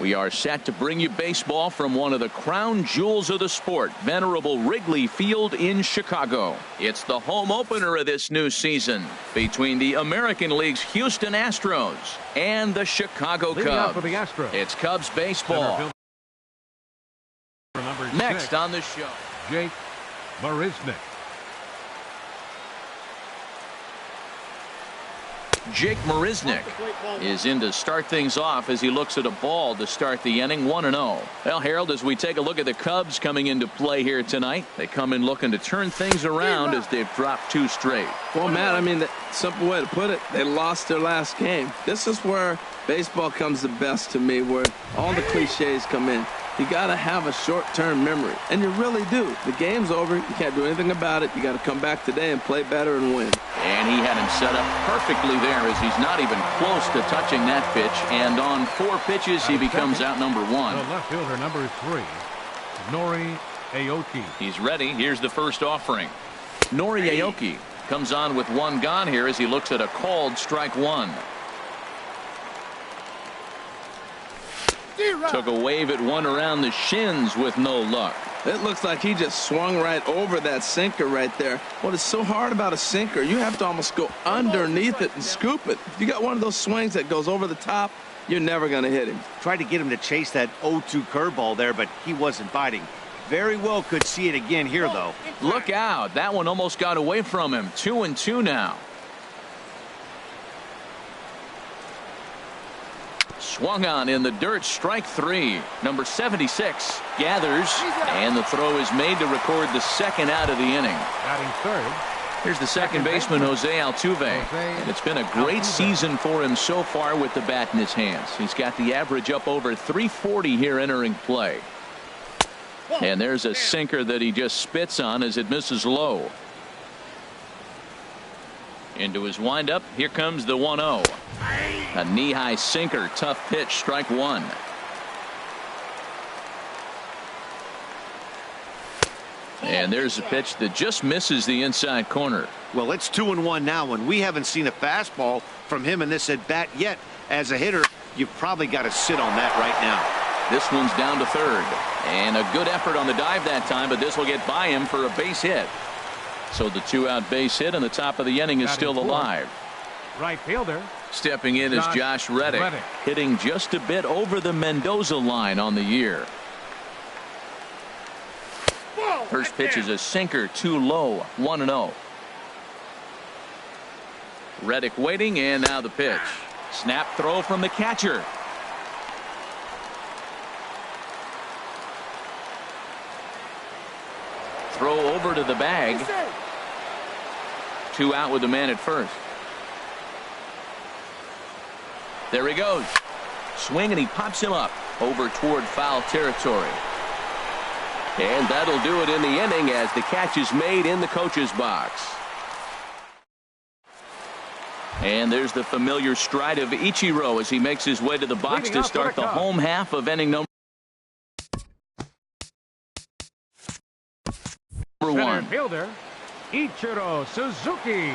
We are set to bring you baseball from one of the crown jewels of the sport, venerable Wrigley Field in Chicago. It's the home opener of this new season between the American League's Houston Astros and the Chicago Cubs. It's Cubs baseball. Next on the show, Jake Marisnick. Jake Marisnick is in to start things off as he looks at a ball to start the inning. 1-0. Well, Harold, as we take a look at the Cubs coming into play here tonight, they come in looking to turn things around as they've dropped 2 straight. Well, Matt, I mean, the simple way to put it, they lost their last game. This is where baseball comes the best to me, where all the cliches come in. You got to have a short-term memory, and you really do. The game's over. You can't do anything about it. You got to come back today and play better and win. And he had him set up perfectly there as he's not even close to touching that pitch. And on 4 pitches, he becomes out number 1. The left fielder, number 3, Nori Aoki. He's ready. Here's the first offering. Nori Aoki comes on with 1 gone here as he looks at a called strike 1. Took a wave at one around the shins with no luck. It looks like he just swung right over that sinker right there. What is so hard about a sinker, you have to almost go underneath it and scoop it. If you got one of those swings that goes over the top, you're never going to hit him. Tried to get him to chase that 0-2 curveball there, but he wasn't biting. Very well could see it again here, though. Look out. That one almost got away from him. 2-2 now. Swung on in the dirt, strike 3. Number 76 gathers, and the throw is made to record the 2nd out of the inning. Batting 3rd. Here's the second baseman, Jose Altuve. And it's been a great season for him so far with the bat in his hands. He's got the average up over 340 here entering play. And there's a sinker that he just spits on as it misses low. Into his windup, here comes the 1-0. A knee-high sinker, tough pitch, strike 1. And there's a pitch that just misses the inside corner. Well, it's 2-1 now, and we haven't seen a fastball from him in this at bat yet. As a hitter, you've probably got to sit on that right now. This one's down to 3rd, and a good effort on the dive that time, but this will get by him for a base hit. So the 2-out base hit on the top of the inning is still alive. Right fielder. Stepping in is Josh Reddick, hitting just a bit over the Mendoza line on the year. First pitch is a sinker, too low, 1-0. Reddick waiting, and now the pitch. Snap throw from the catcher. Throw over to the bag. 2 out with the man at first. There he goes. Swing, and he pops him up over toward foul territory. And that'll do it in the inning as the catch is made in the coach's box. And there's the familiar stride of Ichiro as he makes his way to the box to start the home half of inning number 1. Fielder Ichiro Suzuki.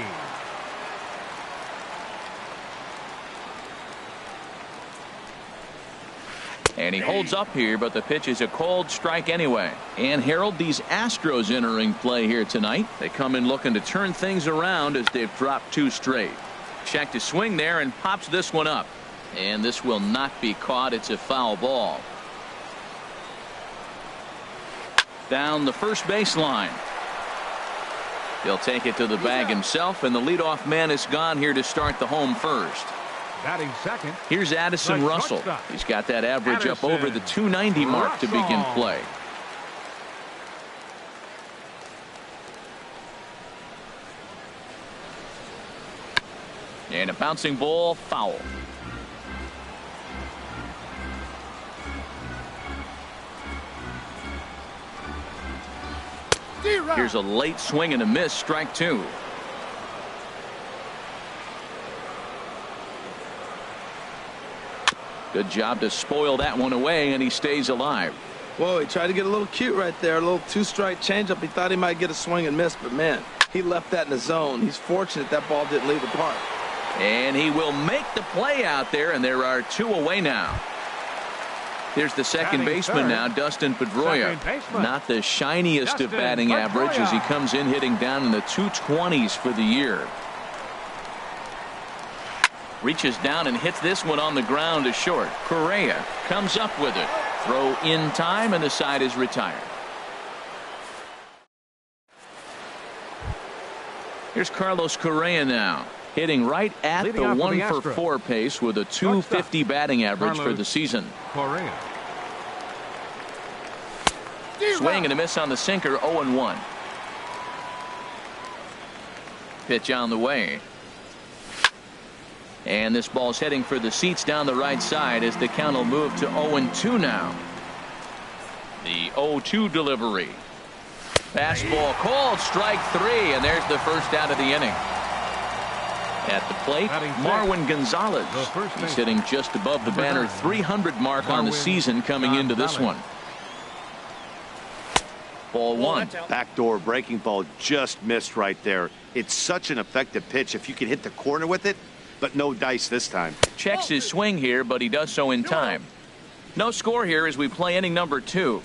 And he holds up here, but the pitch is a called strike anyway. And Harold, these Astros entering play here tonight. They come in looking to turn things around as they've dropped 2 straight. Check to swing there and pops this one up. And this will not be caught. It's a foul ball. Down the first baseline. He'll take it to the bag himself, and the leadoff man is gone here to start the home first. Batting 2nd. Here's Addison Russell. He's got that average up over the 290 mark to begin play. And a bouncing ball, foul. Here's a late swing and a miss, strike 2. Good job to spoil that one away, and he stays alive. Whoa, he tried to get a little cute right there. A little 2-strike changeup. He thought he might get a swing and miss, but man, he left that in the zone. He's fortunate that ball didn't leave the park. And he will make the play out there, and there are 2 away now. There's the second Batting baseman third. now, Dustin Pedroia. Second baseman. Not the shiniest of Dustin batting average as he Pedroia. comes in hitting down in the 220s for the year. Reaches down and hits this one on the ground to short. Correa comes up with it. Throw in time, and the side is retired. Here's Carlos Correa now, hitting right at Leading the off for the 1-for-4 pace with a 250 batting average for the season. Correa. Swing and a miss on the sinker, 0-1. Pitch on the way. And this ball's heading for the seats down the right side as the count will move to 0-2 now. The 0-2 delivery. Fastball called, strike 3, and there's the first out of the inning. At the plate, Marwin Gonzalez. He's hitting just above the banner 300 mark on the season coming into this one. Ball 1. Backdoor breaking ball just missed right there. It's such an effective pitch if you can hit the corner with it, but no dice this time. Checks his swing here, but he does so in time. No score here as we play inning number 2.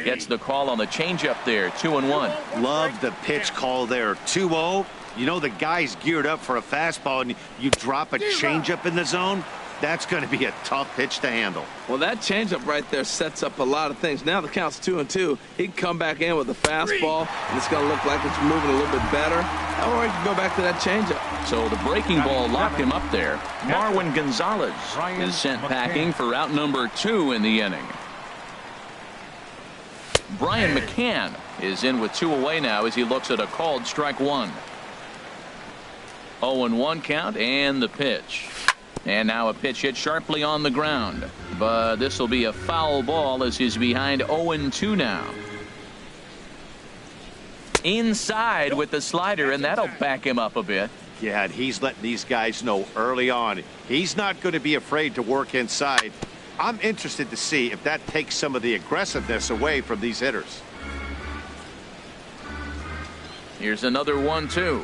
Gets the call on the changeup there, 2-1. Love the pitch call there, 2-0. You know the guy's geared up for a fastball, and you drop a changeup in the zone. That's going to be a tough pitch to handle. Well, that changeup right there sets up a lot of things. Now the count's 2-2. He can come back in with a fastball, and it's going to look like it's moving a little bit better. Or he can go back to that changeup. So the breaking ball locked him up there. Marwin Gonzalez is sent packing for out number 2 in the inning. Brian McCann is in with 2 away now as he looks at a called strike 1. 0-1 count and the pitch. And now a pitch hit sharply on the ground. But this will be a foul ball as he's behind 0-2 now. Inside with the slider, and that'll back him up a bit. Yeah, and he's letting these guys know early on he's not going to be afraid to work inside. I'm interested to see if that takes some of the aggressiveness away from these hitters. Here's another 1-2.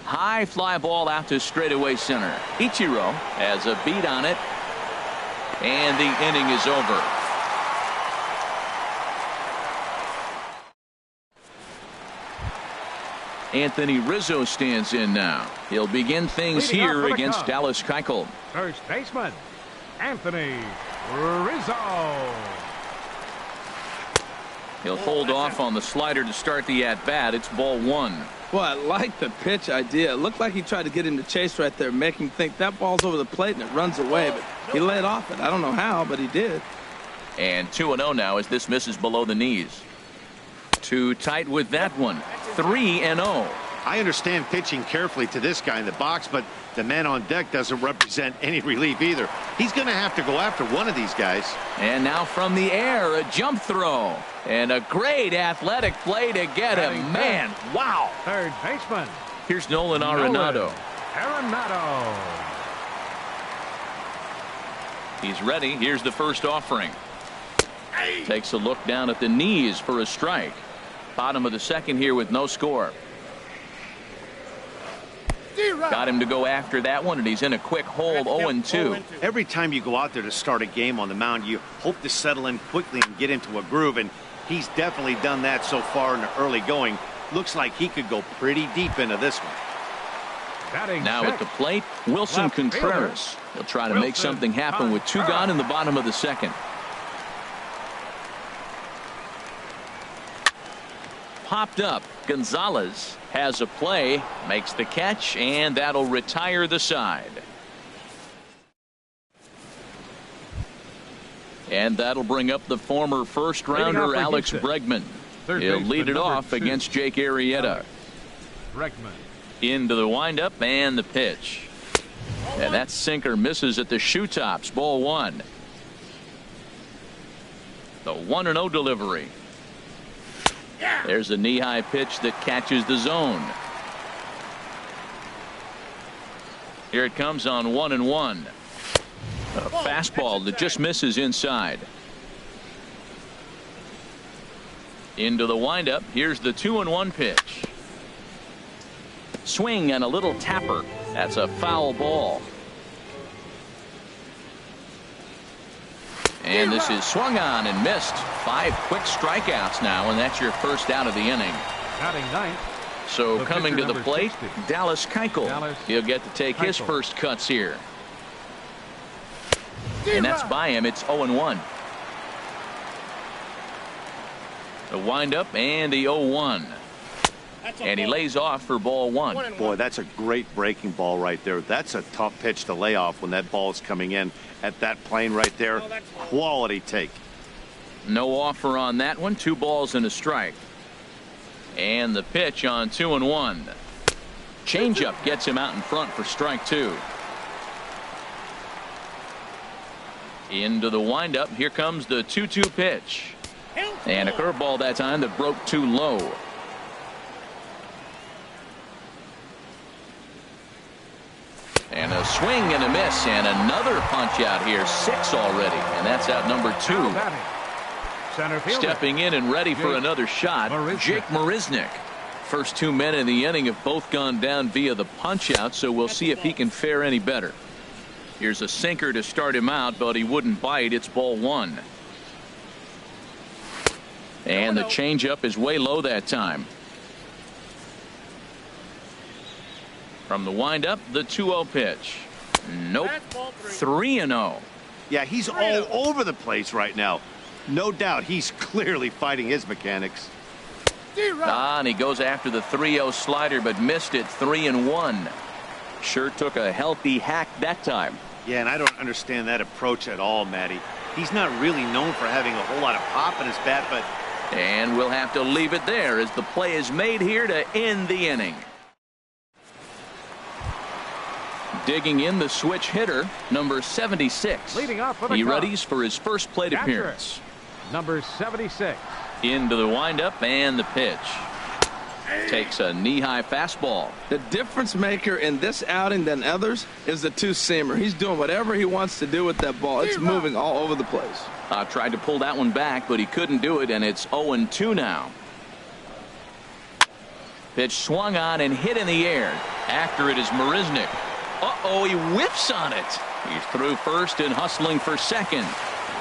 High fly ball out to straightaway center. Ichiro has a beat on it, and the inning is over. Anthony Rizzo stands in now. He'll begin things here against Dallas Keuchel. First baseman, Anthony Rizzo. He'll hold off on the slider to start the at-bat. It's ball 1. Well, I like the pitch idea. It looked like he tried to get him to chase right there, make him think that ball's over the plate and it runs away, but he laid off it. I don't know how, but he did. And 2-0 now as this misses below the knees. Too tight with that one. 3-0. I understand pitching carefully to this guy in the box, but the man on deck doesn't represent any relief either. He's going to have to go after one of these guys. And now from the air, a jump throw. And a great athletic play to get him. Man, wow. Third baseman, Here's Nolan Arenado. Arenado. He's ready. Here's the first offering. Takes a look down at the knees for a strike. Bottom of the second here with no score. Got him to go after that one, and he's in a quick hold, 0-2. Every time you go out there to start a game on the mound, you hope to settle in quickly and get into a groove, and he's definitely done that so far in the early going. Looks like he could go pretty deep into this one. Batting Now at the plate, Wilson Left fielder. Contreras. He'll try to make something happen with 2 gone in the bottom of the second. Popped up. Gonzalez has a play, makes the catch, and that'll retire the side. And that'll bring up the former first rounder Alex Bregman. He'll lead it off against Jake Arrieta. Bregman. Into the windup and the pitch. And that sinker misses at the shoe tops. Ball 1. The 1-0 delivery. There's a knee-high pitch that catches the zone. Here it comes on 1-1. A fastball that just misses inside. Into the windup. Here's the 2-1 pitch. Swing and a little tapper. That's a foul ball. And this is swung on and missed. 5 quick strikeouts now, and that's your first out of the inning. Batting ninth. So coming to the number plate, 60. Dallas Keuchel. He'll get to take his first cuts here. And that's by him. It's 0-1. The windup and the 0-1. And he lays off for ball 1. Boy, that's a great breaking ball right there. That's a tough pitch to lay off when that ball is coming in at that plane right there. Quality take. No offer on that one. 2 balls and a strike. And the pitch on 2-1. Changeup gets him out in front for strike 2. Into the windup. Here comes the 2-2 pitch. And a curveball that time that broke too low. And a swing and a miss, and another punch out here. 6 already, and that's out number 2. Center fielder. Stepping in and ready for another shot, Jake Marisnick. First 2 men in the inning have both gone down via the punch out, so we'll see if he can fare any better. Here's a sinker to start him out, but he wouldn't bite. It's ball 1. And the changeup is way low that time. From the windup, the 2-0 pitch. Nope. 3-0. Yeah, he's all over the place right now. No doubt he's clearly fighting his mechanics. And he goes after the 3-0 slider, but missed it. 3-1. Sure took a healthy hack that time. Yeah, and I don't understand that approach at all, Matty. He's not really known for having a whole lot of pop in his bat, but... And we'll have to leave it there as the play is made here to end the inning. Digging in the switch hitter, number 76. Leading off with he Cubs. readies for his first plate appearance. Number 76. Into the windup and the pitch. Takes a knee-high fastball. The difference maker in this outing than others is the 2-seamer. He's doing whatever he wants to do with that ball. It's moving all over the place. Tried to pull that one back, but he couldn't do it, and it's 0-2 now. Pitch swung on and hit in the air. After it is Marisnick. Uh-oh, he whiffs on it. He's through first and hustling for second.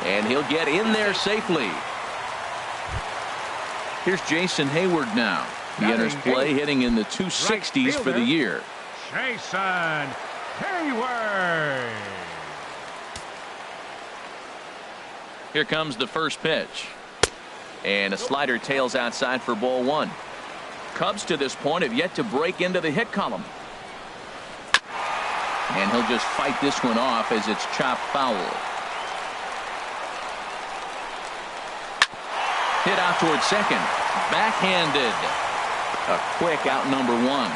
And he'll get in there safely. Here's Jason Hayward now. He enters play hitting in the 260s for the year. Jason Hayward. Here comes the first pitch. And a slider tails outside for ball 1. Cubs to this point have yet to break into the hit column. And he'll just fight this one off as it's chopped foul. Hit out toward second. Backhanded. A quick out number 1.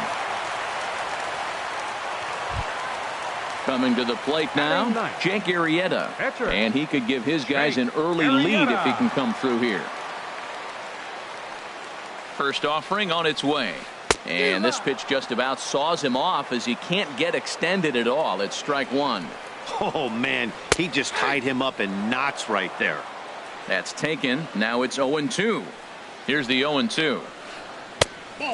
Coming to the plate now, Jake Arrieta. And he could give his guys an early lead if he can come through here. First offering on its way. And this pitch just about saws him off as he can't get extended at all. It's strike 1. Oh, man, he just tied him up in knots right there. That's taken. Now it's 0-2. Here's the 0-2.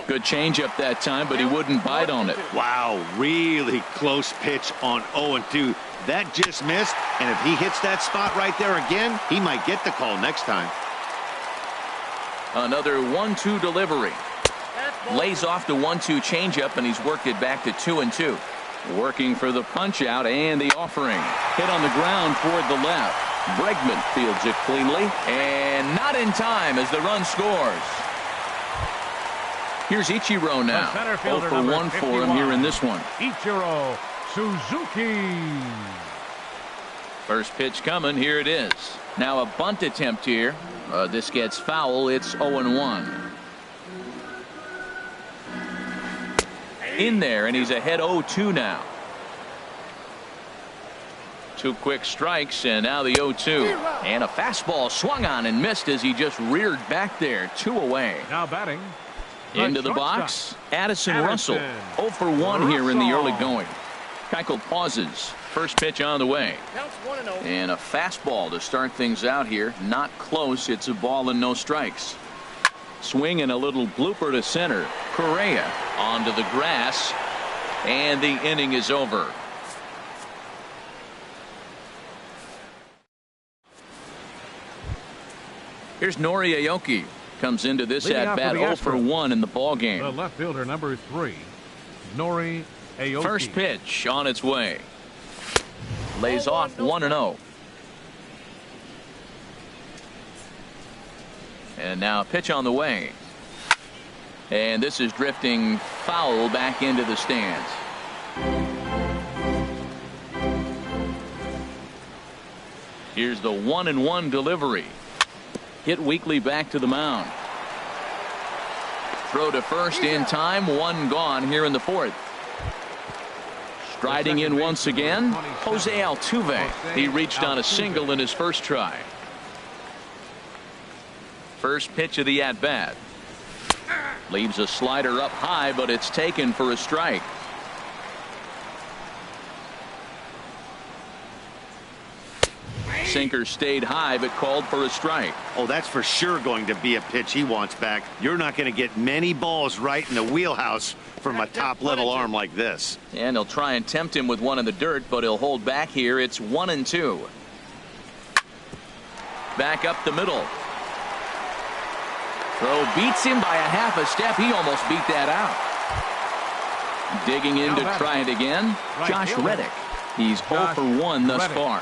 Good changeup that time, but he wouldn't bite on it. Wow, really close pitch on 0-2. That just missed, and if he hits that spot right there again, he might get the call next time. Another 1-2 delivery. Lays off the 1-2 changeup, and he's worked it back to 2-2. Working for the punch out and the offering. Hit on the ground toward the left. Bregman fields it cleanly, and not in time as the run scores. Here's Ichiro now. 0 for 1 for him here in this one. Ichiro Suzuki. First pitch coming. Here it is. Now a bunt attempt here. This gets foul. It's 0-1. In there, and he's ahead 0-2 now. 2 quick strikes, and now the 0-2. And a fastball swung on and missed as he just reared back there. 2 away. Now batting. Into the box, Addison Russell. 0 for 1 here in the early going. Keuchel pauses. First pitch on the way. And a fastball to start things out here. Not close. It's a ball and no strikes. Swing and a little blooper to center. Correa onto the grass. And the inning is over. Here's Nori Aoki. Comes into this Leading off at-bat for the 0 for 1 in the ball The game. left fielder, number 3, Nori Aoki. First pitch on its way. Lays off 1-0. And now a pitch on the way. And this is drifting foul back into the stands. Here's the 1-1 delivery. Hit weakly back to the mound. Throw to first in time. One gone here in the fourth. Striding in once again, Jose Altuve. He reached on a single in his first try. First pitch of the at-bat. Leaves a slider up high, but it's taken for a strike. Sinker stayed high, but called for a strike. Oh, that's for sure going to be a pitch he wants back. You're not going to get many balls right in the wheelhouse from a top-level arm like this. And he'll try and tempt him with one in the dirt, but he'll hold back here. It's 1-2. Back up the middle. Throw beats him by a half a step. He almost beat that out. Digging in to try it again, Josh Reddick. He's 0 for 1 thus far.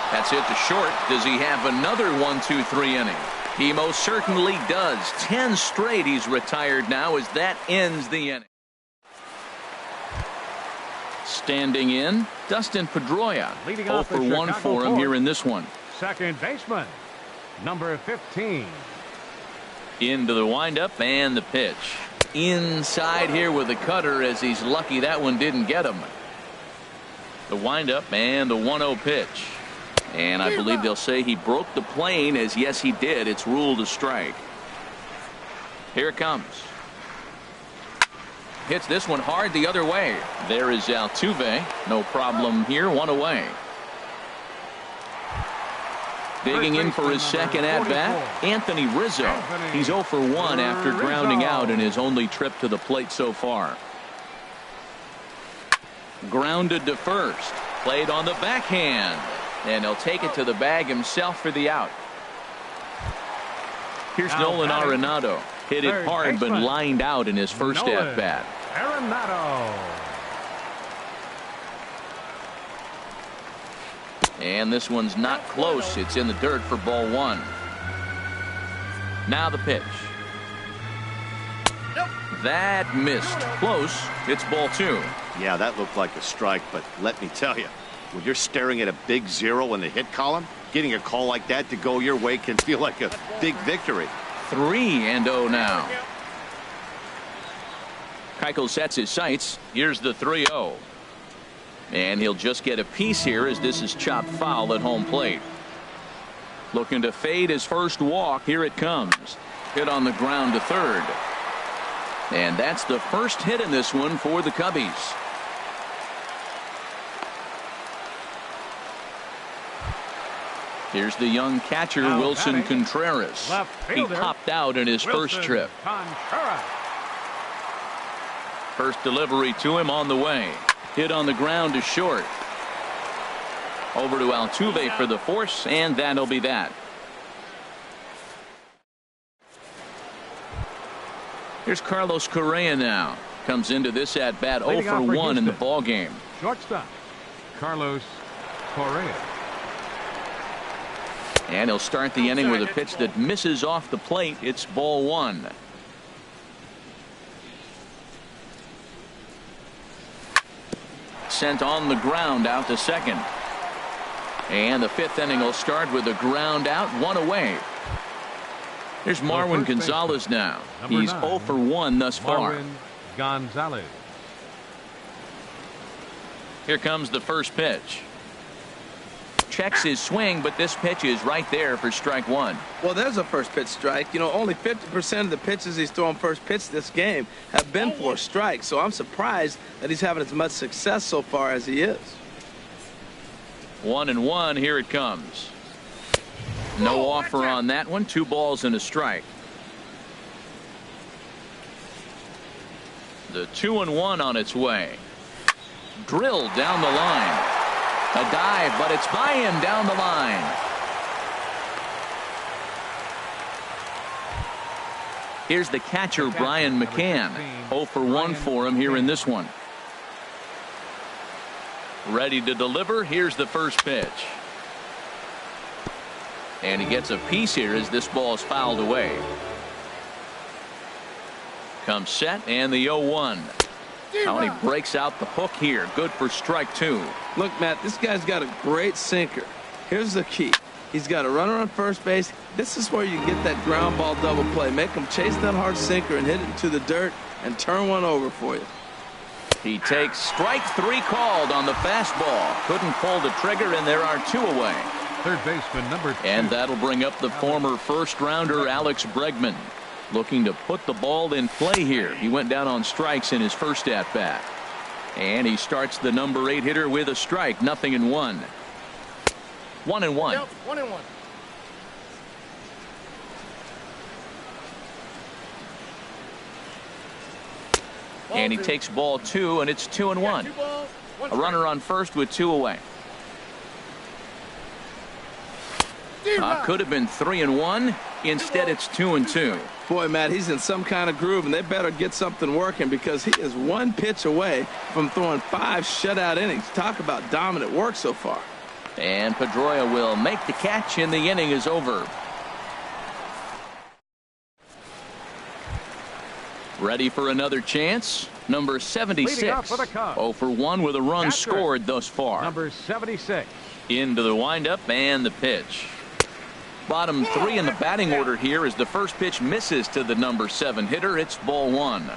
That's hit to short. Does he have another 1-2-3 inning? He most certainly does. 10 straight he's retired now as that ends the inning. Standing in, Dustin Pedroia. 0 for 1 for him here in this one. Second baseman, number 15. Into the windup and the pitch. Inside here with the cutter, as he's lucky that one didn't get him. The windup and the 1-0 pitch. And I believe they'll say he broke the plane, as yes he did. It's ruled a strike. Here it comes. Hits this one hard the other way. There is Altuve. No problem here. One away. Digging in for his second at-bat, Anthony Rizzo. He's 0 for 1 after grounding out in his only trip to the plate so far. Grounded to first. Played on the backhand. And he'll take it to the bag himself for the out. Here's Nolan Arenado. Hit it hard, but lined out in his first at-bat. Arenado. And this one's not close. It's in the dirt for ball 1. Now the pitch. That missed. Close. It's ball 2. Yeah, that looked like a strike, but let me tell you, when you're staring at a big 0 in the hit column, getting a call like that to go your way can feel like a big victory. 3-0 now. Keuchel sets his sights. Here's the 3-0. And he'll just get a piece here, as this is chopped foul at home plate. Looking to fade his first walk. Here it comes. Hit on the ground to third. And that's the first hit in this one for the Cubbies. Here's the young catcher, Wilson Contreras. He popped out in his first trip. First delivery to him on the way. Hit on the ground to short. Over to Altuve for the force, and that'll be that. Here's Carlos Correa now. Comes into this at-bat 0 for 1 in the ball game. Shortstop, Carlos Correa. And he'll start the inning with a pitch that misses off the plate. It's ball 1. Sent on the ground out to second. And the 5th inning will start with a ground out, 1 away. Here's Marwin Gonzalez now. He's 0 for 1 thus far. Marwin Gonzalez. Here comes the first pitch. Checks his swing, but this pitch is right there for strike 1. Well, there's a first pitch strike. You know, only 50% of the pitches he's throwing first pitch this game have been for strikes. So I'm surprised that he's having as much success so far as he is. 1-1. Here it comes. No offer on that one. 2 balls and a strike. The 2-1 on its way. Drilled down the line. A dive, but it's by him down the line. Here's the catcher, Brian McCann. 0 for 1 for him here in this one. Ready to deliver. Here's the first pitch. And he gets a piece here as this ball is fouled away. Comes set and the 0-1. Now he breaks out the hook here. Good for strike 2. Look, Matt, this guy's got a great sinker. Here's the key. He's got a runner on first base. This is where you get that ground ball double play. Make him chase that hard sinker and hit it into the dirt and turn one over for you. He takes strike 3 called on the fastball. Couldn't pull the trigger, and there are 2 away. Third baseman number 2. And that'll bring up the former first-rounder Alex Bregman, looking to put the ball in play here. He went down on strikes in his first at-bat. And he starts the number 8 hitter with a strike. 0-1. 1-1. Yep, 1-1. And he takes ball 2, and it's 2-1. A runner on first with 2 away. Could have been 3-1. Instead, it's 2-2. Boy, Matt, he's in some kind of groove, and they better get something working because he is 1 pitch away from throwing 5 shutout innings. Talk about dominant work so far. And Pedroia will make the catch, and the inning is over. Ready for another chance. Number 76. 0 for 1 with a run scored thus far. Number 76. Into the windup and the pitch. Bottom 3 in the batting order here as the first pitch misses to the number 7 hitter. It's ball 1.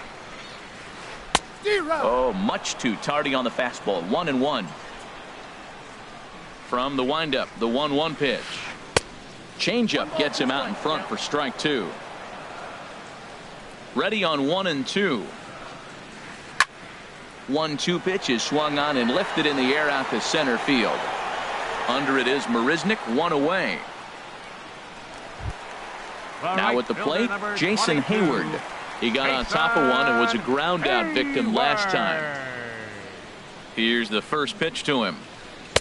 Oh, much too tardy on the fastball. 1-1. From the windup, the 1-1 pitch. Changeup gets him out in front for strike 2. Ready on 1-2. 1-2 pitch is swung on and lifted in the air out to center field. Under it is Marisnick, 1 away. Now at the plate, Jason Hayward. He got on top of one and was a ground out victim last time. Here's the first pitch to him.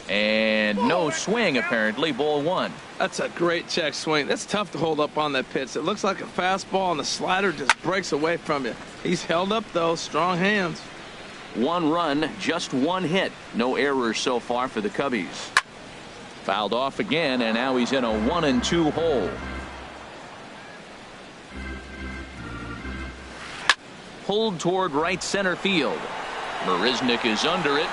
And no swing, apparently. Ball 1. That's a great check swing. That's tough to hold up on that pitch. It looks like a fastball, and the slider just breaks away from you. He's held up, though. Strong hands. 1 run, just 1 hit. No errors so far for the Cubbies. Fouled off again, and now he's in a 1-2 hole. Pulled toward right center field. Marisnick is under it.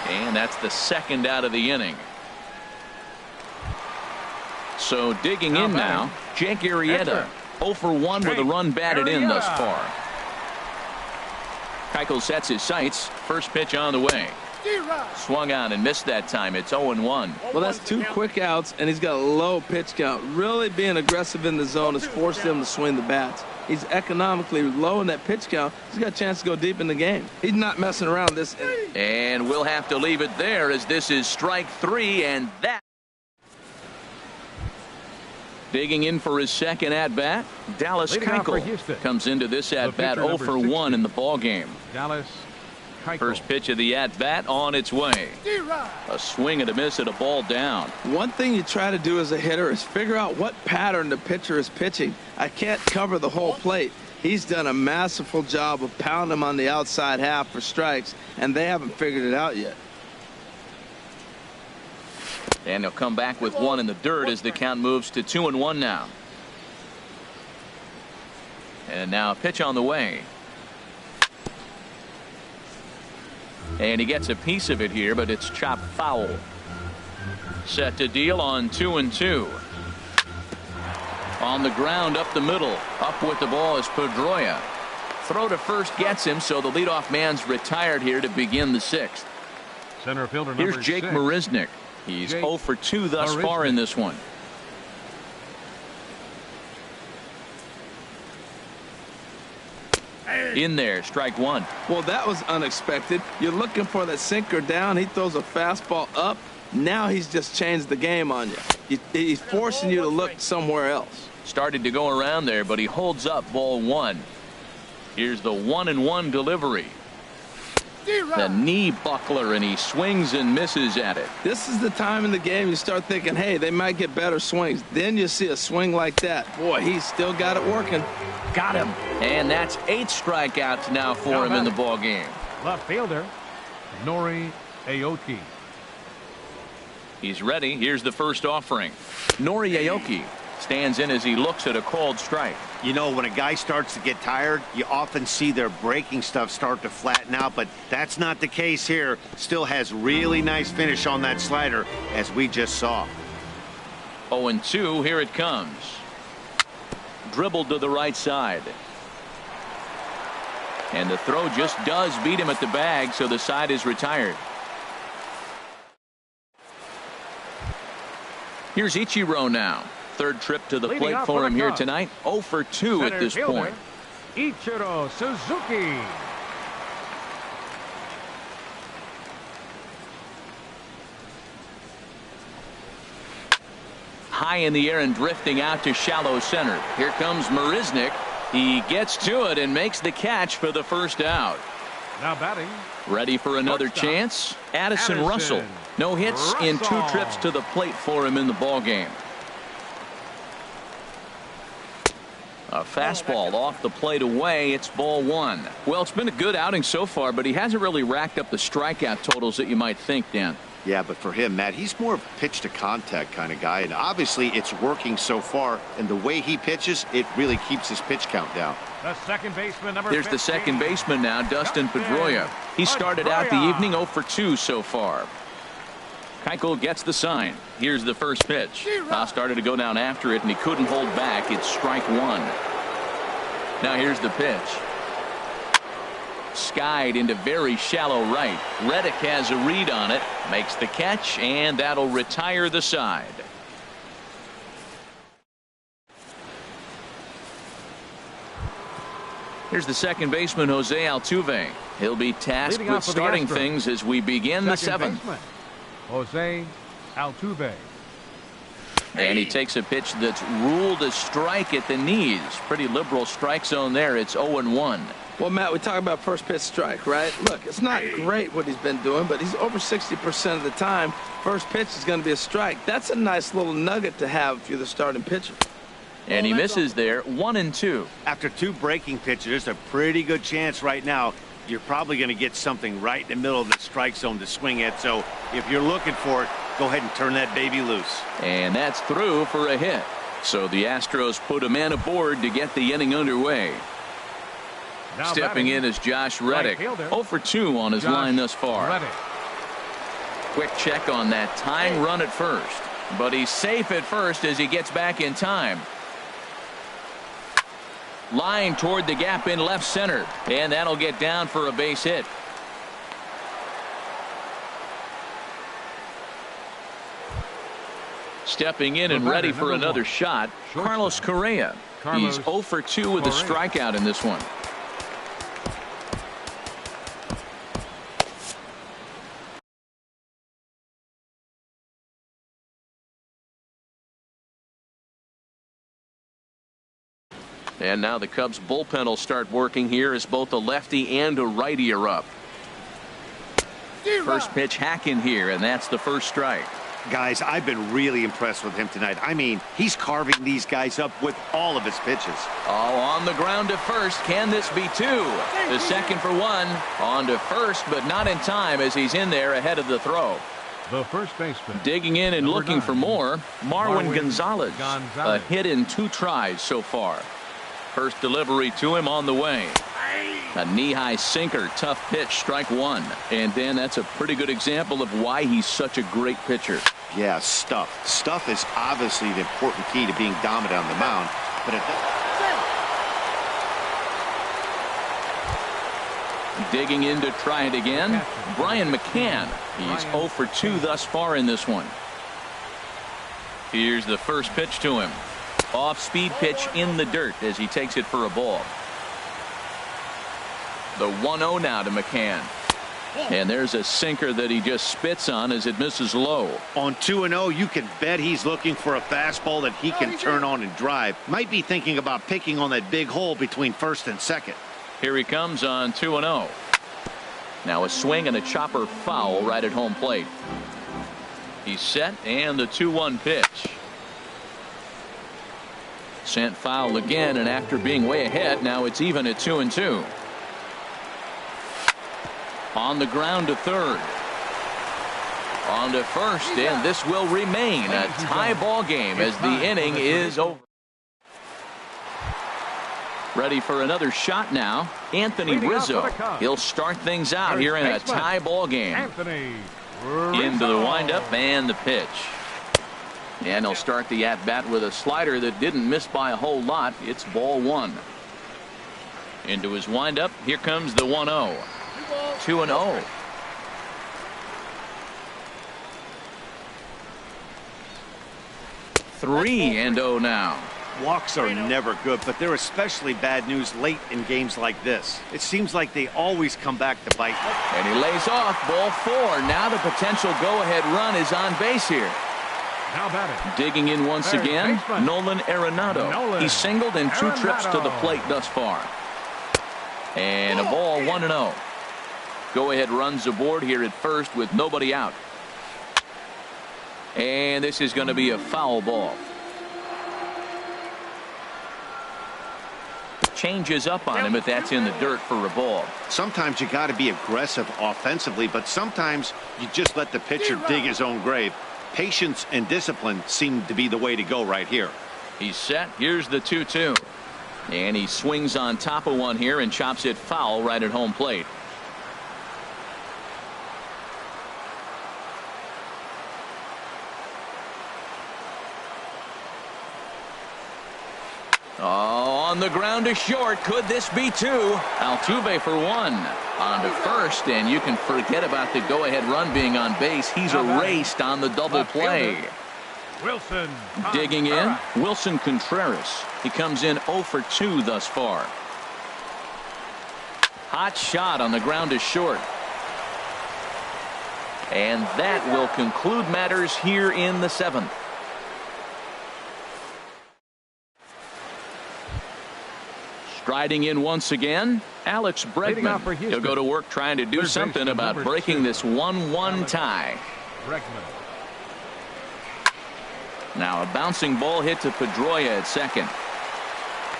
And that's the second out of the inning. So digging in now, Jake Arrieta. 0 for 1 with a run batted in thus far. Keuchel sets his sights. First pitch on the way. Swung on and missed that time. It's 0-1. Well, that's 2 quick outs, and he's got a low pitch count. Really being aggressive in the zone has forced him to swing the bats. He's economically low in that pitch count. He's got a chance to go deep in the game. He's not messing around this inning. And we'll have to leave it there as this is strike 3, and that. Digging in for his second at-bat, Dallas Keuchel comes into this at-bat 0 for 1 in the ballgame. Dallas Keuchel. First pitch of the at-bat on its way. A swing and a miss at a ball down. One thing you try to do as a hitter is figure out what pattern the pitcher is pitching. I can't cover the whole plate. He's done a masterful job of pounding him on the outside half for strikes, and they haven't figured it out yet. And he'll come back with 1 in the dirt as the count moves to 2-1 now. And now a pitch on the way. And he gets a piece of it here, but it's chopped foul. Set to deal on 2-2. On the ground up the middle. Up with the ball is Pedroia. Throw to first gets him, so the leadoff man's retired here to begin the 6th. Center fielder Here's number Jake 6. Marisnick. He's 0 for 2 thus far in this one. In there, strike 1. Well, that was unexpected. You're looking for that sinker down. He throws a fastball up. Now he's just changed the game on you. He's forcing you to look somewhere else. Started to go around there, but he holds up ball 1. Here's the 1-1 delivery. The knee buckler, and he swings and misses at it. This is the time in the game you start thinking, hey, they might get better swings. Then you see a swing like that. Boy, he's still got it working. Got him. And that's 8 strikeouts now for him in the ball game. Left fielder, Nori Aoki. He's ready. Here's the first offering. Nori Aoki stands in as he looks at a called strike. You know, when a guy starts to get tired, you often see their breaking stuff start to flatten out, but that's not the case here. Still has really nice finish on that slider, as we just saw. 0-2, here it comes. Dribbled to the right side. And the throw just does beat him at the bag, so the side is retired. Here's Ichiro now. Third trip to the plate for him here tonight. 0 for 2 at this point. Ichiro Suzuki. High in the air and drifting out to shallow center. Here comes Marisnik. He gets to it and makes the catch for the first out. Now batting. Ready for another chance. Addison Russell. No hits in 2 trips to the plate for him in the ball game. A fastball off the plate away. It's ball 1. Well, it's been a good outing so far, but he hasn't really racked up the strikeout totals that you might think, Dan. Yeah, but for him, Matt, he's more of a pitch to contact kind of guy, and obviously it's working so far, and the way he pitches, it really keeps his pitch count down. The second baseman, number Here's 15. the second baseman now, Dustin Pedroia. He started out the evening 0 for 2 so far. Keuchel gets the sign. Here's the first pitch. Started to go down after it, and he couldn't hold back. It's strike 1. Now here's the pitch. Skied into very shallow right. Reddick has a read on it, makes the catch, and that'll retire the side. Here's the second baseman, Jose Altuve. He'll be tasked with starting things as we begin the 7th. Jose Altuve. And he takes a pitch that's ruled a strike at the knees. Pretty liberal strike zone there. It's 0-1. Well, Matt, we talk about first pitch strike, right? Look, it's not great what he's been doing, but he's over 60% of the time. First pitch is going to be a strike. That's a nice little nugget to have if you're the starting pitcher. And he misses there. 1-2. After 2 breaking pitches, there's a pretty good chance right now you're probably going to get something right in the middle of the strike zone to swing at. So if you're looking for it, go ahead and turn that baby loose. And that's through for a hit. So the Astros put a man aboard to get the inning underway. Now Stepping in is Josh Reddick. 0 for 2 on his line thus far. Reddick. Quick check on that tying run at first. But he's safe at first as he gets back in time. Line toward the gap in left center. And that'll get down for a base hit. Stepping in and ready for another shot, Carlos Correa. He's 0 for 2 with a strikeout in this one. And now the Cubs bullpen will start working here as both a lefty and a righty are up. First pitch hack in here, and that's the first strike. Guys, I've been really impressed with him tonight. I mean, he's carving these guys up with all of his pitches. Oh, on the ground to first. Can this be 2? The second for 1. On to first, but not in time as he's in there ahead of the throw. The first baseman. Digging in and looking for more, Marwin Gonzalez. A hit in 2 tries so far. First delivery to him on the way. A knee-high sinker, tough pitch, strike 1. And Dan, that's a pretty good example of why he's such a great pitcher. Yeah, stuff. Stuff is obviously the important key to being dominant on the mound. But digging in to try it again, Brian McCann. He's 0 for 2 thus far in this one. Here's the first pitch to him. Off-speed pitch in the dirt as he takes it for a ball. The 1-0 now to McCann. And there's a sinker that he just spits on as it misses low. On 2-0, you can bet he's looking for a fastball that he can turn on and drive. Might be thinking about picking on that big hole between first and second. Here he comes on 2-0. Now a swing and a chopper foul right at home plate. He's set, and the 2-1 pitch. Sent foul again, and after being way ahead, now it's even at 2-2. On the ground to third. On to first, and this will remain a tie ball game as the inning is over. Ready for another shot now, Anthony Rizzo. He'll start things out here in a tie ball game. Into the windup and the pitch. And he'll start the at-bat with a slider that didn't miss by a whole lot. It's ball one. Into his windup, here comes the 1-0. 2-0. 3-0 now. Walks are never good, but they're especially bad news late in games like this. It seems like they always come back to bite. And he lays off ball 4. Now the potential go-ahead run is on base here. Now batting. Digging in once again, Nolan Arenado. He singled in 2 trips to the plate thus far. And a ball 1-0. Go-ahead runs aboard here at first with nobody out. And this is going to be a foul ball. Changes up on him, but that's in the dirt for a ball. Sometimes you got to be aggressive offensively, but sometimes you just let the pitcher dig his own grave. Patience and discipline seem to be the way to go right here. He's set. Here's the 2-2. And he swings on top of one here and chops it foul right at home plate. Oh, on the ground to short. Could this be 2? Altuve for 1. On to first, and you can forget about the go-ahead run being on base. He's erased on the double play. Wilson. Digging in, Wilson Contreras. He comes in 0 for 2 thus far. Hot shot on the ground to short. And that will conclude matters here in the 7th. Striding in once again, Alex Bregman. He'll go to work trying to do something about breaking this 1-1 tie. Now a bouncing ball hit to Pedroia at second.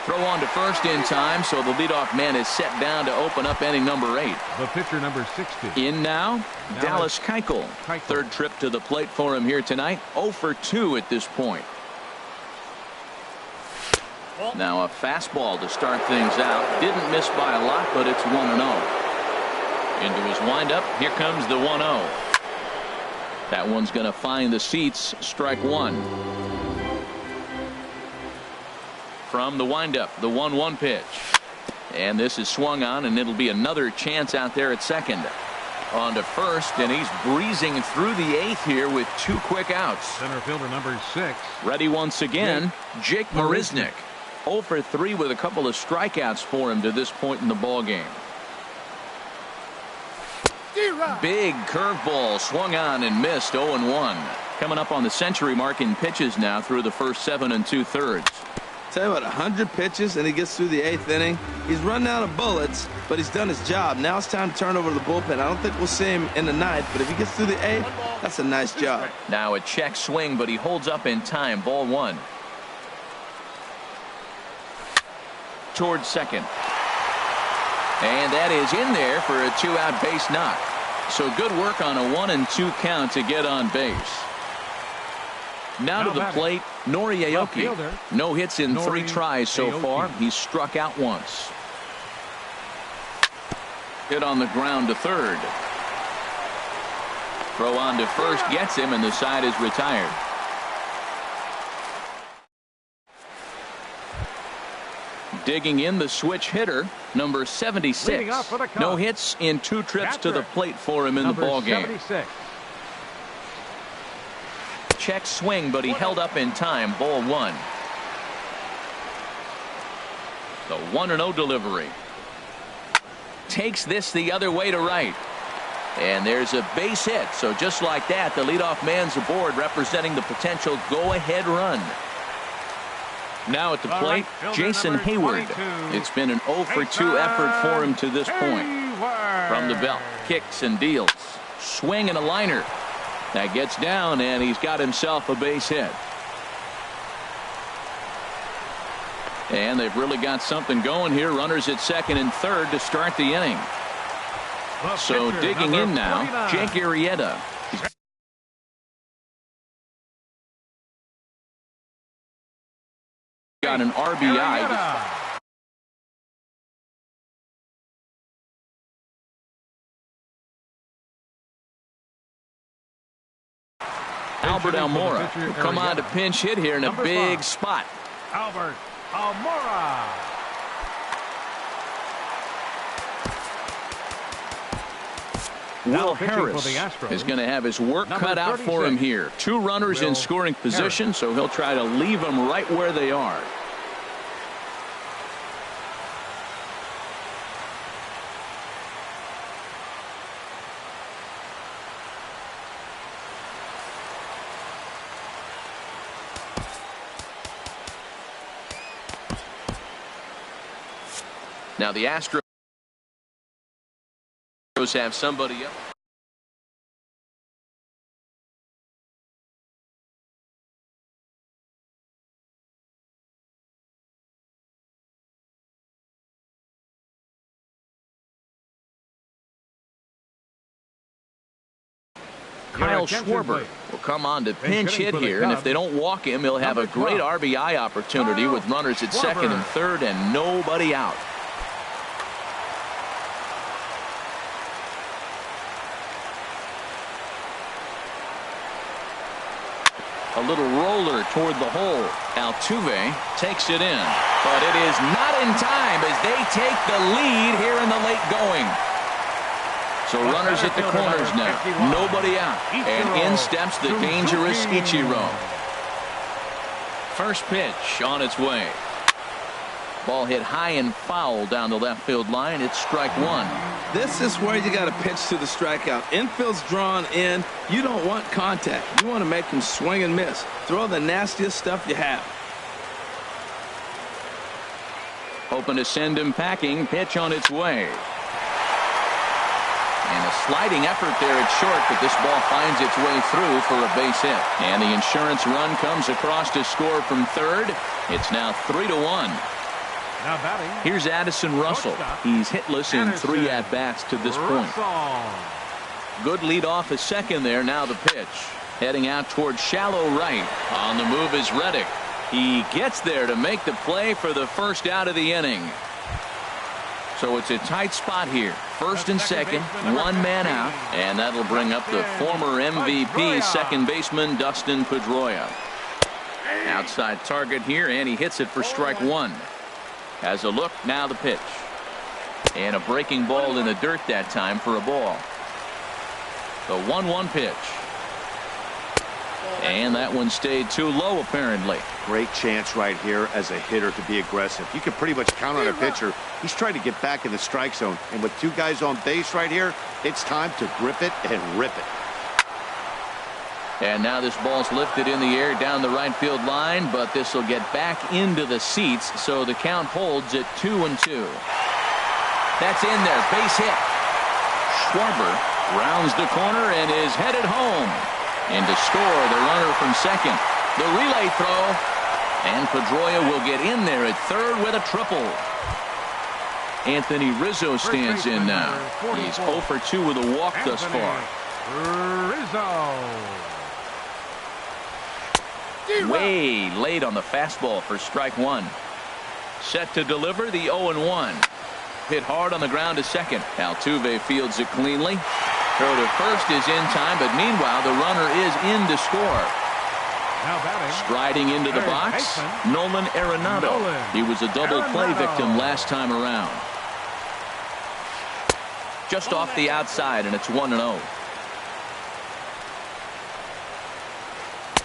Throw on to first in time, so the leadoff man is set down to open up inning number 8. The pitcher number 60. In now, Dallas Keuchel. Third trip to the plate for him here tonight. 0 for 2 at this point. Now a fastball to start things out. Didn't miss by a lot, but it's 1-0. Into his windup. Here comes the 1-0. That one's going to find the seats. Strike 1. From the windup, the 1-1 pitch. And this is swung on, and it'll be another chance out there at second. On to first, and he's breezing through the 8th here with 2 quick outs. Center fielder number 6. Ready once again, Jake Marisnick. 0 for 3 with a couple of strikeouts for him to this point in the ball game. Big curveball swung on and missed. 0-1. Coming up on the century mark in pitches now through the first 7 2/3. Tell you what, 100 pitches and he gets through the 8th inning. He's run out of bullets, but he's done his job. Now it's time to turn over to the bullpen. I don't think we'll see him in the 9th, but if he gets through the 8th, that's a nice job. Now a check swing, but he holds up in time. Ball 1. Towards second. And that is in there for a 2-out base knock. So good work on a 1-2 count to get on base. Now to the plate, Nori Aoki. No hits in 3 tries so far. He's struck out once. Hit on the ground to third. Throw on to first gets him, and the side is retired. Digging in, the switch hitter, number 76. No hits in 2 trips to the plate for him in the ball game. Check swing, but he held up in time. Ball 1. The 1-0 delivery. Takes this the other way to right. And there's a base hit. So just like that, the leadoff man's aboard, representing the potential go-ahead run. Now at the plate, Jason Hayward. It's been an 0 for 2 effort for him to this point. From the belt, kicks and deals. Swing and a liner. That gets down, and he's got himself a base hit. And they've really got something going here. Runners at second and third to start the inning. So digging in now, Jake Arrieta. Got an RBI. Albert Almora will come on to pinch hit here in a big spot. Albert Almora. Will Harris is going to have his work cut out for him here. 2 runners in scoring position, so he'll try to leave them right where they are. Now the Astros have somebody else. Kyle Schwarber will come on to pinch hit here, and if they don't walk him, he'll have a great RBI opportunity with runners at second and third and nobody out. A little roller toward the hole. Altuve takes it in, but it is not in time as they take the lead here in the late going. So runners at the corners now. Nobody out. And in steps the dangerous Ichiro. First pitch on its way. Ball hit high and foul down the left field line. It's strike 1. This is where you got to pitch to the strikeout. Infield's drawn in. You don't want contact. You want to make him swing and miss. Throw the nastiest stuff you have. Hoping to send him packing. Pitch on its way. And a sliding effort there at short, but this ball finds its way through for a base hit. And the insurance run comes across to score from third. It's now 3-1. Now batting. Here's Addison Russell. He's hitless in 3 at-bats to this point. Good lead off a second there. Now the pitch. Heading out towards shallow right. On the move is Reddick. He gets there to make the play for the first out of the inning. So it's a tight spot here. First and second, 1 man out, and that'll bring up the former MVP second baseman Dustin Pedroia. Outside target here, and he hits it for strike 1. Has a look, now the pitch. And a breaking ball in the dirt that time for a ball. The 1-1 pitch. And that one stayed too low apparently. Great chance right here as a hitter to be aggressive. You can pretty much count on a pitcher. He's trying to get back in the strike zone. And with 2 guys on base right here, it's time to grip it and rip it. And now this ball's lifted in the air down the right field line, but this will get back into the seats, so the count holds at 2-2. That's in there, base hit. Schwarber rounds the corner and is headed home. And to score, the runner from second. The relay throw, and Pedroia will get in there at third with a triple. Anthony Rizzo stands in now. He's 0 for 2 with a walk thus far. Way late on the fastball for strike 1. Set to deliver the 0-1. Hit hard on the ground to second. Altuve fields it cleanly. Throw to first is in time, but meanwhile the runner is in to score. Striding into the box, Nolan Arenado. He was a double play victim last time around. Just off the outside, and it's 1-0.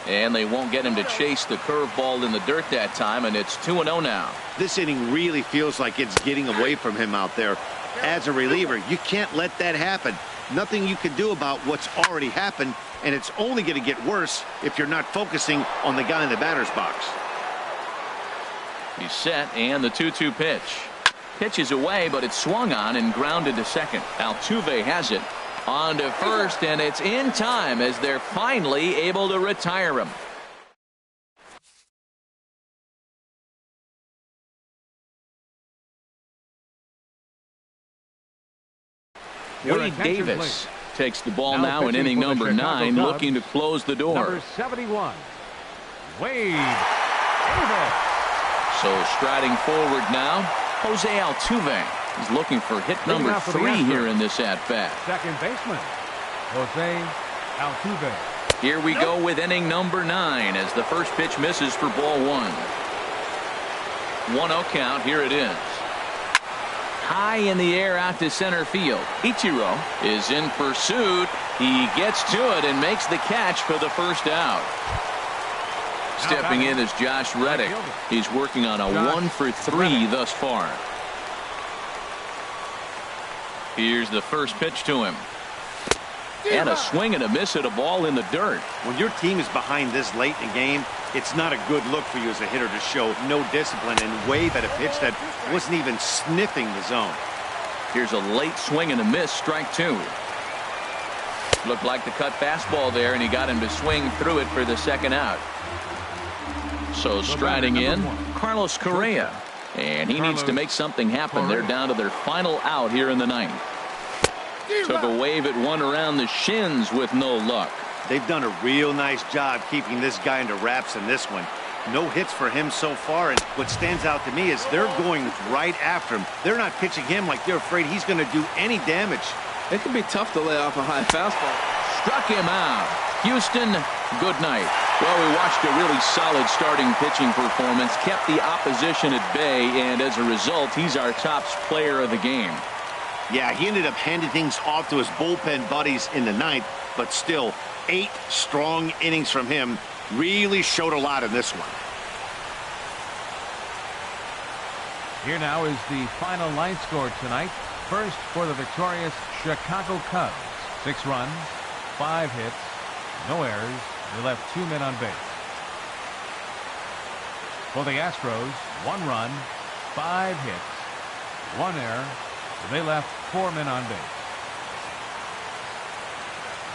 And they won't get him to chase the curveball in the dirt that time, and it's 2-0 now. This inning really feels like it's getting away from him out there. As a reliever, you can't let that happen. Nothing you can do about what's already happened, and it's only going to get worse if you're not focusing on the guy in the batter's box. He's set, and the 2-2 pitch. Pitch is away, but it's swung on and grounded to second. Altuve has it. On to first, and it's in time as they're finally able to retire him. Wade Davis takes the ball now in inning number 9, looking to close the door. Number 71, Wade Davis. So striding forward now, Jose Altuve. He's looking for hit number 3 here in this at-bat. Second baseman, Jose Altuve. Here we go with inning number 9 as the first pitch misses for ball 1. 1-0 count. Here it is. High in the air out to center field. Ichiro is in pursuit. He gets to it and makes the catch for the first out. Stepping in is Josh Reddick. He's working on a 1 for 3 thus far. Here's the first pitch to him. And a swing and a miss at a ball in the dirt. When your team is behind this late in the game, it's not a good look for you as a hitter to show no discipline and wave at a pitch that wasn't even sniffing the zone. Here's a late swing and a miss, strike 2. Looked like the cut fastball there, and he got him to swing through it for the second out. So striding in, Carlos Correa. And he needs to make something happen. They're down to their final out here in the 9th. Took a wave at one around the shins with no luck. They've done a real nice job keeping this guy into wraps in this one. No hits for him so far, and what stands out to me is they're going right after him. They're not pitching him like they're afraid he's going to do any damage. It can be tough to lay off a high fastball. Struck him out. Houston, good night. Well, we watched a really solid starting pitching performance, kept the opposition at bay, and as a result, he's our top player of the game. Yeah, he ended up handing things off to his bullpen buddies in the 9th, but still, 8 strong innings from him really showed a lot in this one. Here now is the final line score tonight. First for the victorious Chicago Cubs. 6 runs, 5 hits, no errors. They left 2 men on base. For the Astros, 1 run, 5 hits, 1 error. They left 4 men on base.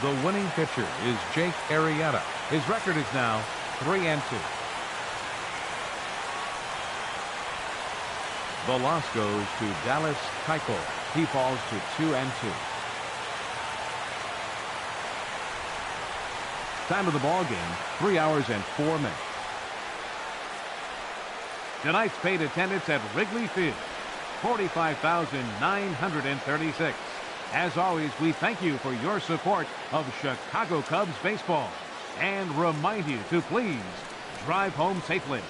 The winning pitcher is Jake Arrieta. His record is now 3-2. The loss goes to Dallas Keuchel. He falls to 2-2. Time of the ball game, 3 hours and 4 minutes. Tonight's paid attendance at Wrigley Field, 45,936. As always, we thank you for your support of Chicago Cubs baseball and remind you to please drive home safely.